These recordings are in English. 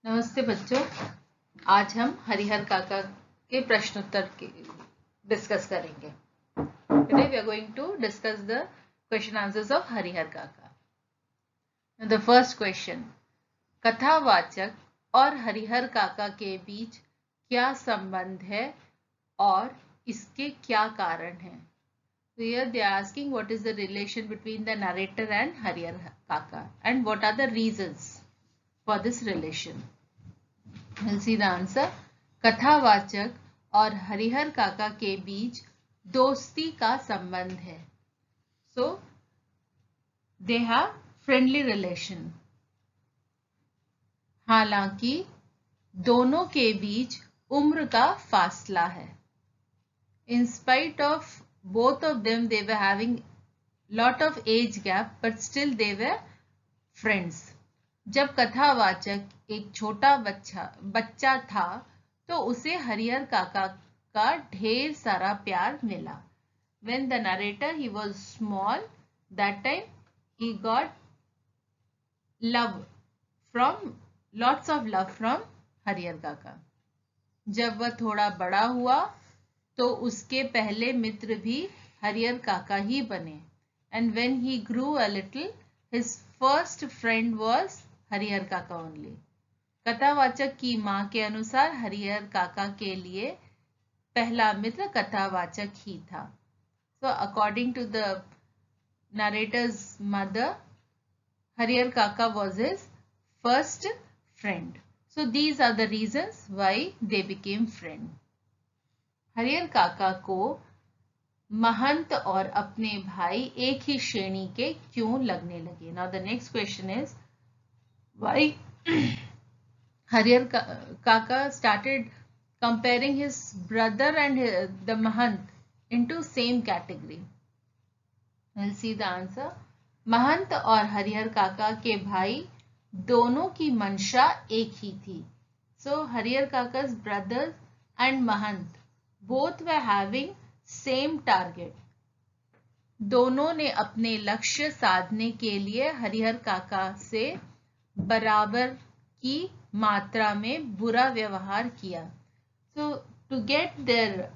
नमस्ते बच्चों, आज हम हरिहर काका के प्रश्नोत्तर डिस्कस करेंगे। Today we are going to discuss the question answers of Harihar काका. The first question, कथावाचक और हरिहर काका के बीच क्या संबंध है और इसके क्या कारण हैं? So here they are asking what is the relation between the narrator and Harihar काका and what are the reasons for this relation. We'll see the answer. कथावाचक और हरिहर काका के बीच दोस्ती का संबंध है. So they have friendly relation. हालांकि दोनों के बीच उम्र का फासला है. In spite of both of them, they were having lot of age gap, but still they were friends. जब कथावाचक एक छोटा बच्चा था तो उसे हरिहर काका का ढेर सारा प्यार मिला. When the narrator he was small, that time he got lots of love from Harihar काका. जब वह थोड़ा बड़ा हुआ तो उसके पहले मित्र भी हरिहर काका ही बने. And when he grew a little, his first friend was Harihar काका ओनली. कथावाचक की मां के अनुसार हरिहर काका के लिए पहला मित्र कथावाचक ही था. So according to the narrator's mother, Harihar काका was his first friend. So these are the reasons why they became friends. Harihar काका को महंत और अपने भाई एक ही श्रेणी के क्यों लगने लगे? Now the next question is, why Harihar Kaka started comparing his brother and the Mahant into same category? We'll see the answer. महंत और हरिहर काका के भाई दोनों की मंशा एक ही थी. So Harihar काका's brothers and Mahant both were having same target. दोनों ने अपने लक्ष्य साधने के लिए हरिहर काका से बराबर की मात्रा में बुरा व्यवहार किया. So to get their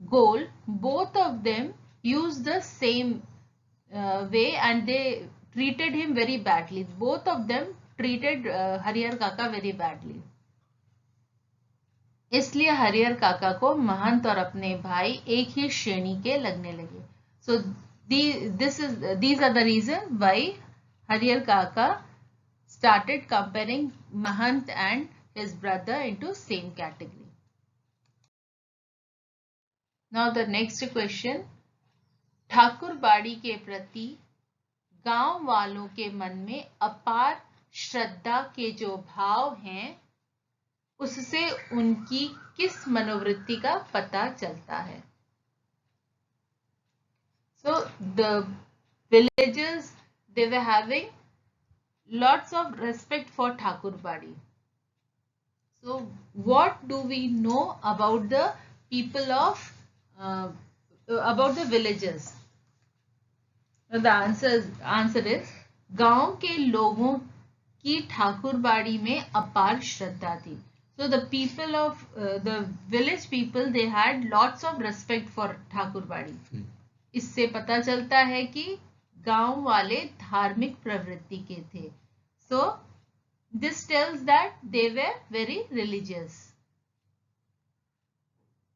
goal, both of them used the same way and they treated him very badly. Both of them treated Harihar काका very badly. इसलिए हरिहर काका को महंत और अपने भाई एक ही श्रेणी के लगने लगे. So these are the reason why Harihar काका started comparing Mahant and his brother into same category. Now the next question, ठाकुरबाड़ी के प्रति गांव वालों के मन में अपार श्रद्धा के जो भाव हैं उससे उनकी किस मनोवृत्ति का पता चलता है? So the villagers, they were having lots of respect for Thakurbadi. So what do we know about the people of about the villagers? The answer is गांव के लोगों की ठाकुरबाड़ी में अपार श्रद्धा थी. So the people of the village people, they had lots of respect for ठाकुरबाड़ी. इससे पता चलता है कि गांव वाले धार्मिक प्रवृत्ति के थे. So this tells that they were very religious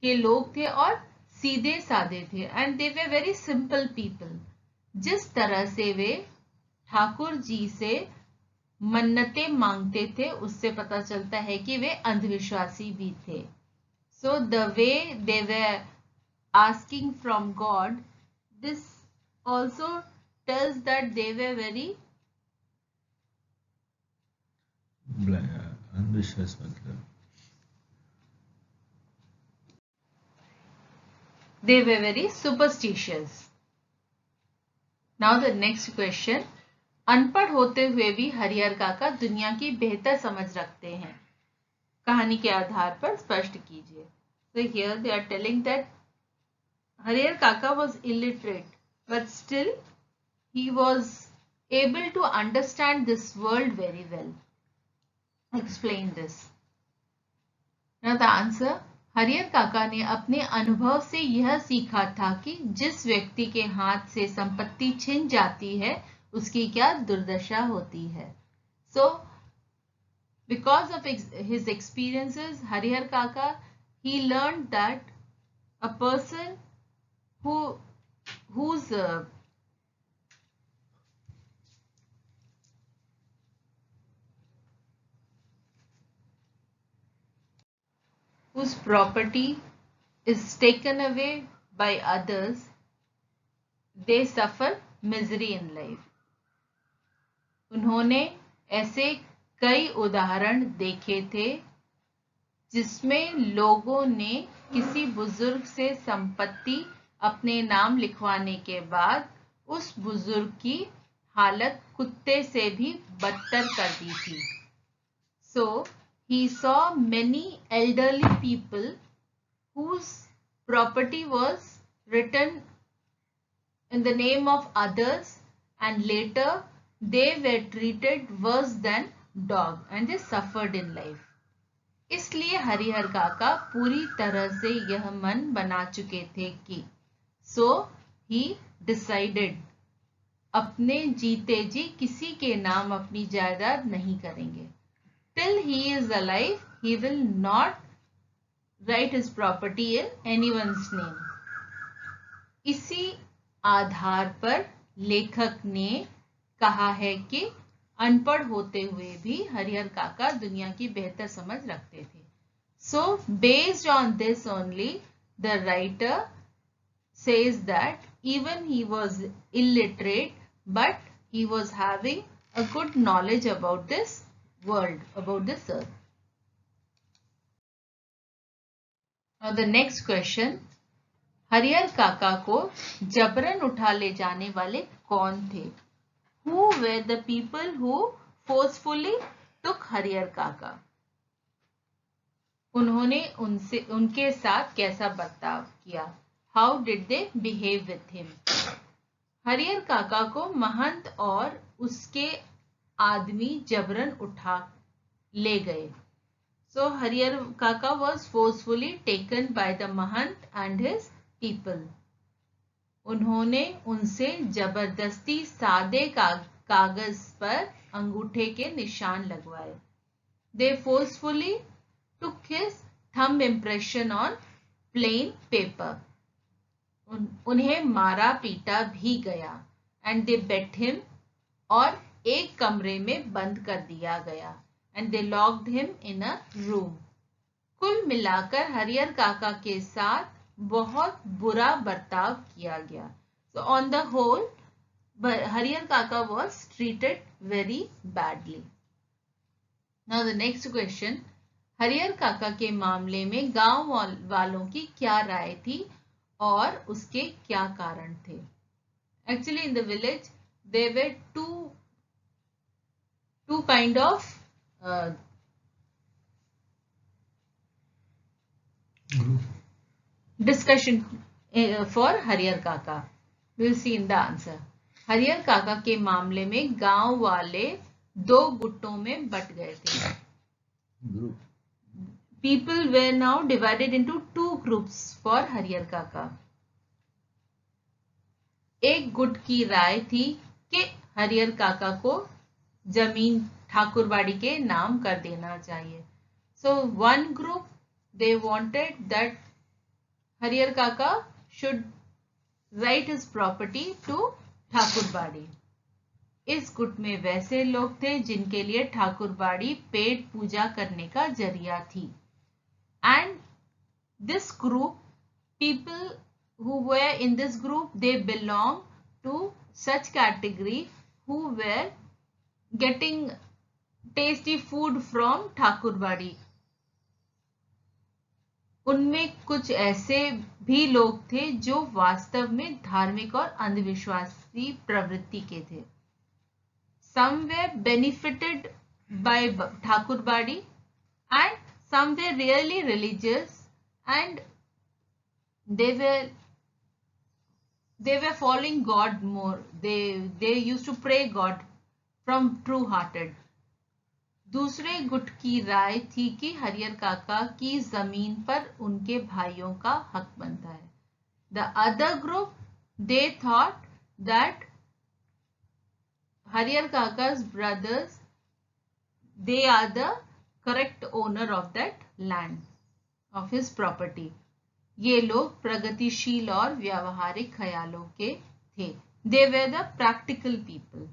के लोग थे और सीधे साधे थे. And they were very simple people. जिस तरह से वे ठाकुर जी से मन्नतें मांगते थे उससे पता चलता है कि वे अंधविश्वासी भी थे. So the way they were asking from God, this also tells that they were very अंधविश्वास मतलब they were very superstitious. Now the next question, अनपढ़ होते हुए भी हरिहर काका दुनिया की बेहतर समझ रखते हैं. कहानी के आधार पर स्पष्ट कीजिए. So here they are telling that Harihar काका was illiterate, but still he was able to understand this world very well. Explain this. Now the answer, Harihar काका ने अपने अनुभव से यह सीखा था कि जिस व्यक्ति के हाथ से संपत्ति छिन जाती है उसकी क्या दुर्दशा होती है. So because of his experiences, Harihar Kaka, he learned that a person whose property is taken away by others, they suffer misery in life. उन्होंने ऐसे कई उदाहरण देखे थे जिसमें लोगों ने किसी बुजुर्ग से संपत्ति अपने नाम लिखवाने के बाद उस बुजुर्ग की हालत कुत्ते से भी बदतर कर दी थी. So he saw many elderly people whose property was written in the name of others and later they were treated worse than dog and they suffered in life. इसलिए हरिहर काका पूरी तरह से यह मन बना चुके थे कि so he decided अपने जीते जी किसी के नाम अपनी जायदाद नहीं करेंगे. Till he is alive, he will not write his property in anyone's name. इसी आधार पर लेखक ने कहा है कि अनपढ़ होते हुए भी हरिहर काका दुनिया की बेहतर समझ रखते थे. So based on this only, the writer says that even he was illiterate, but he was having a good knowledge about this world, about this earth. Now the next question, Harihar काका को जबरन उठा ले जाने वाले कौन थे? Who were the people who forcefully took Harihar काका? उन्होंने उनके साथ कैसा बर्ताव किया? How did they behave with him? Harihar काका को महंत और उसके आदमी जबरन उठा ले गए. So हरिहर काका was forcefully taken by the Mahant and his people. उन्होंने उनसे जबरदस्ती सादे कागज पर अंगूठे के निशान लगवाए. They forcefully took his thumb impression on plain paper. उन्हें मारा पीटा भी गया and they beat him और एक कमरे में बंद कर दिया गया and they locked him in a room. कुल मिलाकर हरिहर काका के साथ बहुत बुरा बर्ताव किया गया. So on the whole, Harihar काका was treated very badly. Now the next question, Harihar काका के मामले में गांव वालों की क्या राय थी और उसके क्या कारण थे? Actually in the village there were two kind of discussion for Harihar काका. We'll see in the answer. Harihar काका के मामले में गांव वाले दो गुटों में बट गए थे. People were now divided into two groups for Harihar काका. एक गुट की राय थी कि हरिहर काका को जमीन ठाकुरबाड़ी के नाम कर देना चाहिए. So one group, they wanted that Harihar काका should write his property to ठाकुरबाड़ी. इस गुट में वैसे लोग थे जिनके लिए ठाकुरबाड़ी पेट पूजा करने का जरिया थी. And this group, people who were in this group, they belong to such category who were getting tasty food from ठाकुरबाड़ी. उनमें कुछ ऐसे भी लोग थे जो वास्तव में धार्मिक और अंधविश्वासी प्रवृत्ति के थे. Some were benefited by Thakurbari and some were really religious and they were They were following God more. They used to pray God from true hearted. दूसरे गुट की राय थी कि हरियर काका की जमीन पर उनके भाइयों का हक बनता है. The other group, they thought that Hariyar Kaka's brothers, they are the correct owner of that land, of his property. ये लोग प्रगतिशील और व्यावहारिक ख्यालों के थे. They were the practical people.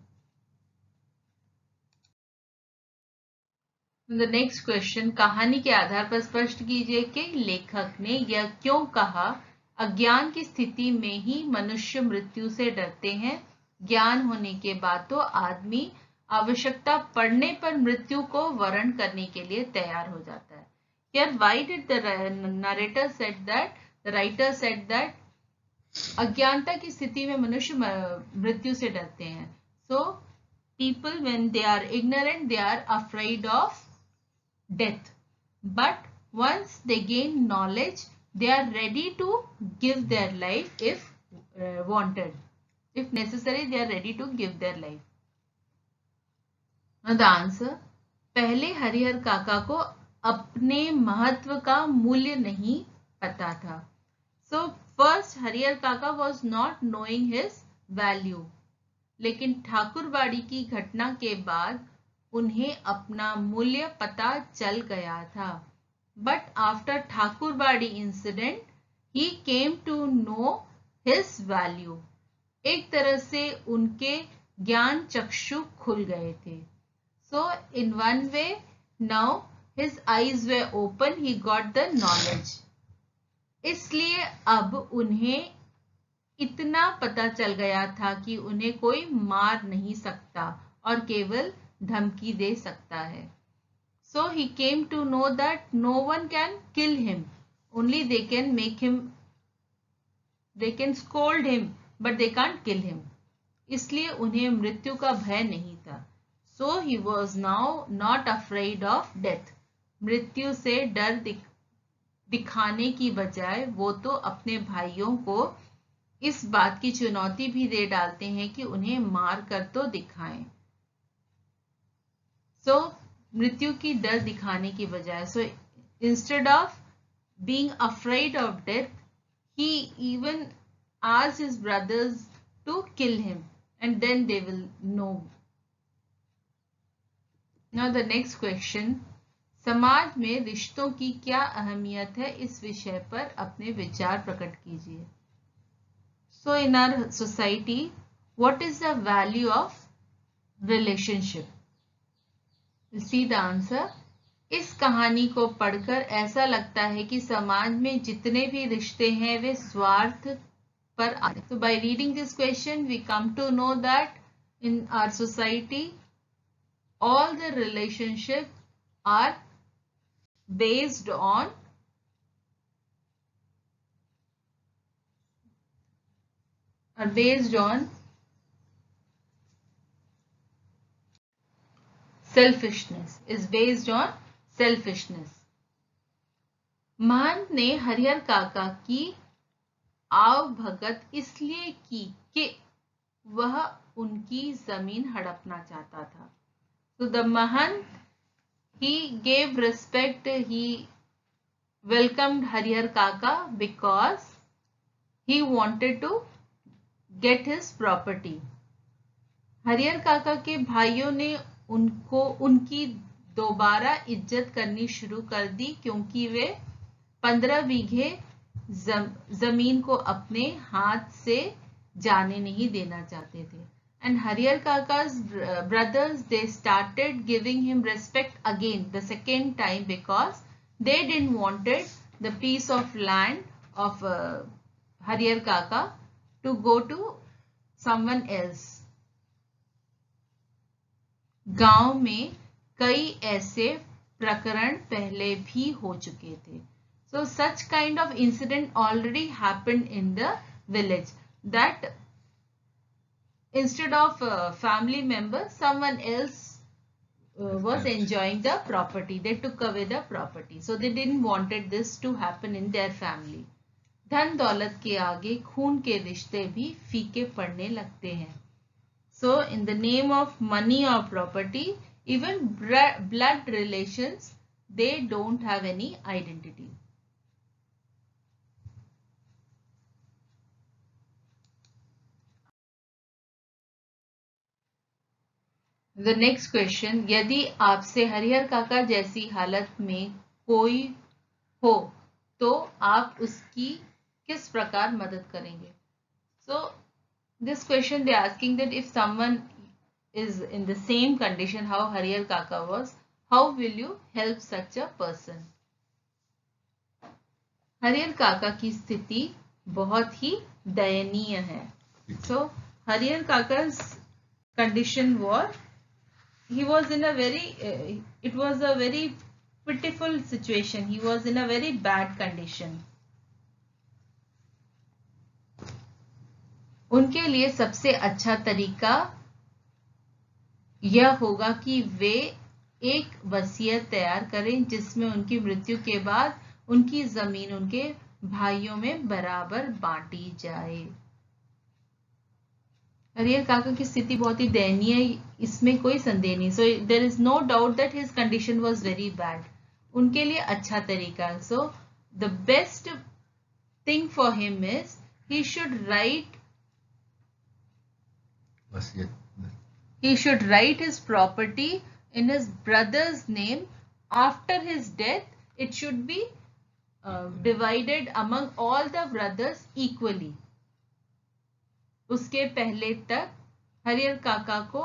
The next question, कहानी के आधार पर स्पष्ट कीजिए कि लेखक ने यह क्यों कहा. अज्ञान की स्थिति में ही मनुष्य मृत्यु से डरते हैं. ज्ञान होने के बाद तो आदमी आवश्यकता पड़ने पर मृत्यु को वर्ण करने के लिए तैयार हो जाता है. Here, why did the narrator said that? The writer said that अज्ञानता की स्थिति में मनुष्य मृत्यु से डरते हैं. So people, when they are ignorant, they are afraid of death. But once they gain knowledge, they are ready to give their life if wanted. If necessary, they are ready to give their life. Now the answer, पहले हरिहर काका को अपने महत्व का मूल्य नहीं पता था. So first हरिहर काका was not knowing his value. लेकिन ठाकुरबाड़ी की घटना के बाद उन्हें अपना मूल्य पता चल गया था. But after Thakurbari incident, he came to know his value. एक तरह से उनके ज्ञान चक्षु खुल गए थे. So in one way, now his eyes were open, he got the knowledge. इसलिए अब उन्हें इतना पता चल गया था कि उन्हें कोई मार नहीं सकता और केवल धमकी दे सकता है. So he came to know that no one can kill him. Only they can make him, they can scold him, but they can't kill him. इसलिए उन्हें मृत्यु का भय नहीं था. So he was now not afraid of death. मृत्यु से डर दिखाने की बजाय वो तो अपने भाइयों को इस बात की चुनौती भी दे डालते हैं कि उन्हें मार कर तो दिखाएं. So मृत्यु की डर दिखाने की बजाय, so instead of being afraid of death, he even asked his brothers to kill him, and then they will know. Now the next question, समाज में रिश्तों की क्या अहमियत है, इस विषय पर अपने विचार प्रकट कीजिए. So in our society, what is the value of relationship? We'll see the answer. इस कहानी को पढ़कर ऐसा लगता है कि समाज में जितने भी रिश्ते हैं वे स्वार्थ पर आते हैं. So by reading this question, we come to know that in our society, all the relationships are based on selfishness, is based on selfishness. महंत ने हरिहर काका की आवभगत इसलिए की कि वह उनकी जमीन हड़पना चाहता था. So the Mahant, he gave respect, he welcomed Harihar Kaka because he wanted to get his property. Harihar काका के भाइयों ने उनको उनकी दोबारा इज्जत करनी शुरू कर दी क्योंकि वे 15 बीघे जमीन को अपने हाथ से जाने नहीं देना चाहते थे. And Harihar Kaka's brothers, they started giving him respect again, the second time, because they didn't wanted the piece of land of Harihar Kaka to go to someone else. गांव में कई ऐसे प्रकरण पहले भी हो चुके थे. So such kind of incident already happened in the village, that instead of family members, someone else was enjoying the property. They took away the property. So they didn't wanted this to happen in their family. धन दौलत के आगे खून के रिश्ते भी फीके पड़ने लगते हैं. So in the name of money or property, even blood relations, they don't have any identity. The next question, यदि आपसे हरिहर काका जैसी हालत में कोई हो तो आप उसकी किस प्रकार मदद करेंगे? So this question they asking that if someone is in the same condition how Harihar Kaka was, how will you help such a person? Harihar काका की स्थिति बहुत ही दयनीय है. So Harihar काका's condition was, he was in a very it was a very pitiful situation. He was in a very bad condition. उनके लिए सबसे अच्छा तरीका यह होगा कि वे एक वसीयत तैयार करें जिसमें उनकी मृत्यु के बाद उनकी जमीन उनके भाइयों में बराबर बांटी जाए. हरिहर काका की स्थिति बहुत ही दयनीय है, इसमें कोई संदेह नहीं. So there is no doubt that his condition was very bad. उनके लिए अच्छा तरीका, so the best thing for him is he should write his property in his brother's name. After his death, it should be divided among all the brothers equally. उसके पहले तक हरिहर काका को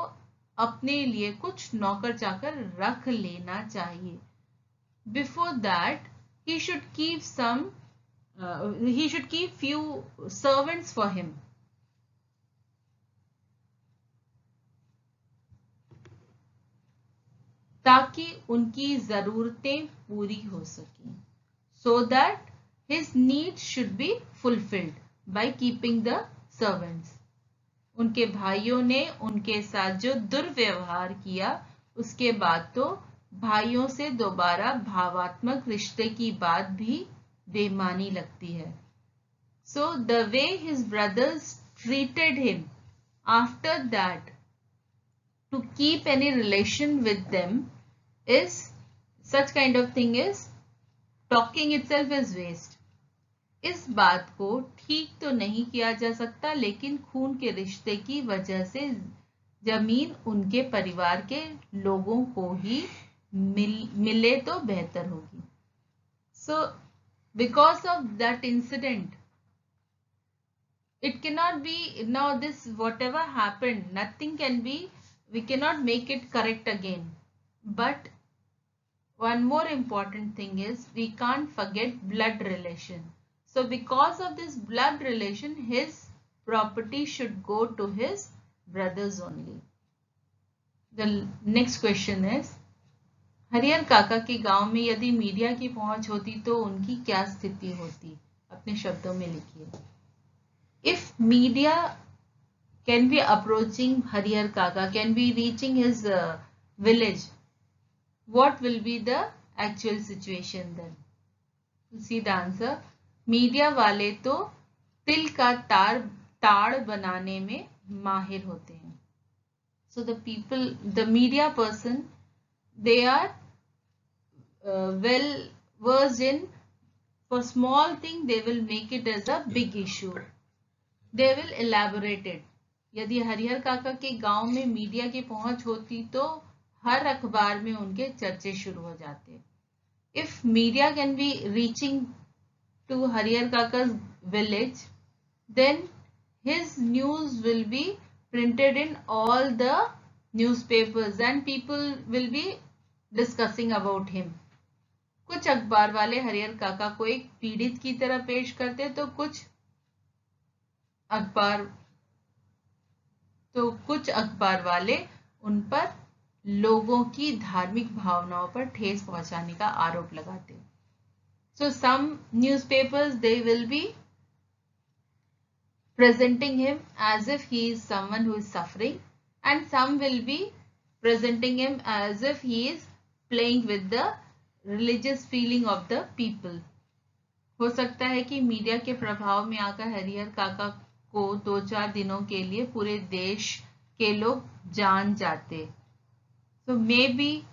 अपने लिए कुछ नौकर चाकर रख लेना चाहिए. Before that, he should keep few servants for him. ताकि उनकी जरूरतें पूरी हो सकें. So that his needs should be fulfilled by keeping the servants. उनके भाइयों ने उनके साथ जो दुर्व्यवहार किया उसके बाद तो भाइयों से दोबारा भावात्मक रिश्ते की बात भी बेमानी लगती है. So the way his brothers treated him after that, to keep any relation with them is such kind of thing is talking itself is waste. इस बात को ठीक तो नहीं किया जा सकता, लेकिन खून के रिश्ते की वजह से जमीन उनके परिवार के लोगों को ही मिले तो बेहतर होगी. So because of that incident, it cannot be now this whatever happened, nothing can be, we cannot make it correct again. But one more important thing is we can't forget blood relation. So because of this blood relation, his property should go to his brothers only. The next question is, Harihar काका के गांव में यदि media की पहुंच होती तो उनकी क्या स्थिति होती? अपने शब्दों में लिखिए. If media can be approaching Harihar Kaka, can be reaching his village, what will be the actual situation then? See the answer. Media वाले तो तिल का ताड़ बनाने में माहिर होते हैं. So the media person, they are well versed in, for small thing they will make it as a big issue. They will elaborate it. यदि हरिहर काका के गांव में मीडिया की पहुंच होती तो हर अखबार में उनके चर्चे शुरू हो जाते. If media can be reaching to Harihar Kaka's village, then his news will be printed in all the newspapers and people will be discussing about him. कुछ अखबार वाले हरिहर काका को एक पीड़ित की तरह पेश करते तो कुछ अखबार वाले उन पर लोगों की धार्मिक भावनाओं पर ठेस पहुंचाने का आरोप लगाते. So some newspapers, they will be presenting him as if he is someone who is suffering, and some will be presenting him as if he is playing with the religious feeling of the people हो सकता है कि media के प्रभाव में आकर हरिहर काका को 2-4 दिनों के लिए पूरे देश के लोग जान जाते. So maybe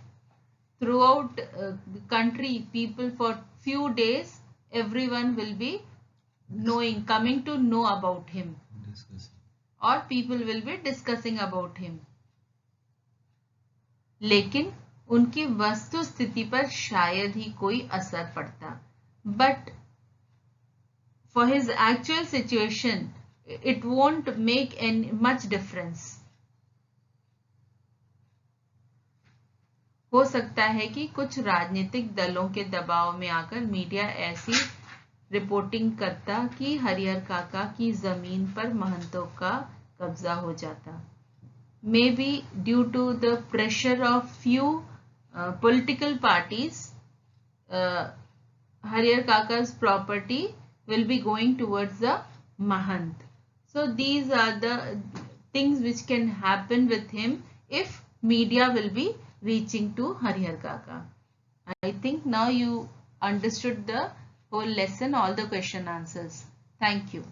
throughout the country, people for few days, everyone will be coming to know about him, or people will be discussing about him. लेकिन उनकी वस्तु स्थिति पर शायद ही कोई असर पड़ता. But for his actual situation, it won't make any much difference. हो सकता है कि कुछ राजनीतिक दलों के दबाव में आकर मीडिया ऐसी रिपोर्टिंग करता कि हरिहर काका की जमीन पर महंतों का कब्जा हो जाता. Maybe due to the pressure of few political parties, Harihar Kaka's property will be going towards the Mahant. So these are the things which can happen with him if media will be reaching to Harihar Kaka. I think now you understood the whole lesson, all the question answers. Thank you.